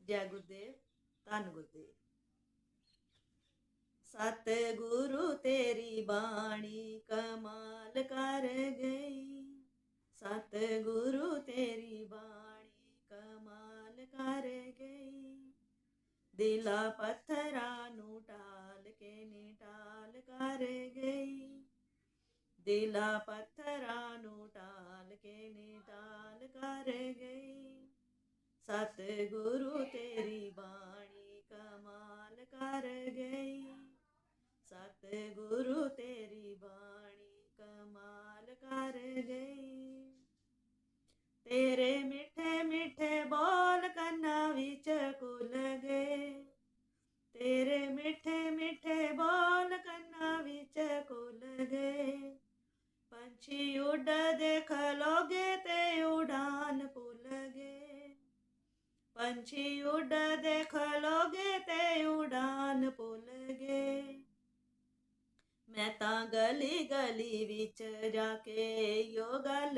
ਜੈ ਗੁਰਦੇਵ, ਧੰਨ ਗੁਰਦੇਵ। ਸਤਿਗੁਰੂ ਤੇਰੀ ਬਾਣੀ ਕਮਾਲ ਕਰ ਗਈ, ਸਤਿਗੁਰੂ ਤੇਰੀ ਬਾਣੀ ਕਮਾਲ ਕਰ ਗਈ। ਦਿਲਾਂ ਪੱਥਰਾਂ ਨੂੰ ਢਾਲ ਕੇ ਨਿਟਾਲ ਕਰ ਗਈ, ਦਿਲਾਂ ਪੱਥਰਾਂ ਨੂੰ ਢਾਲ ਕੇ ਨਿਟਾਲ ਕਰ ਗਈ। ਸਤਿਗੁਰੂ ਤੇਰੀ ਬਾਣੀ ਕਮਾਲ ਕਰ ਗਈ, ਸਤਿਗੁਰੂ ਤੇਰੀ ਬਾਣੀ ਕਮਾਲ ਕਰ ਗਈ। ਤੇਰੇ ਮਿੱਠੇ ਮਿੱਠੇ ਬੋਲ ਕੰਨਾਂ ਵਿੱਚ ਘੁਲ ਗਏ, ਤੇਰੇ ਮਿੱਠੇ ਮਿੱਠੇ ਬੋਲ ਕੰਨਾਂ ਵਿੱਚ ਘੁਲ ਗਏ। ਪੰਛੀ ਉੱਡਦੇ ਖਲੋਗੇ ਤੇ ਉਡਾਨ ਭੁੱਲ ਗਏ, ਪੰਛੀ ਉੱਡਦੇ ਖਲੋਗੇ ਤੇ ਉਡਾਨ ਭੁੱਲ ਗਏ। ਮੈਂ ਤਾਂ ਗਲੀ ਗਲੀ ਵਿੱਚ ਜਾ ਕੇ ਯੋ ਗੱਲ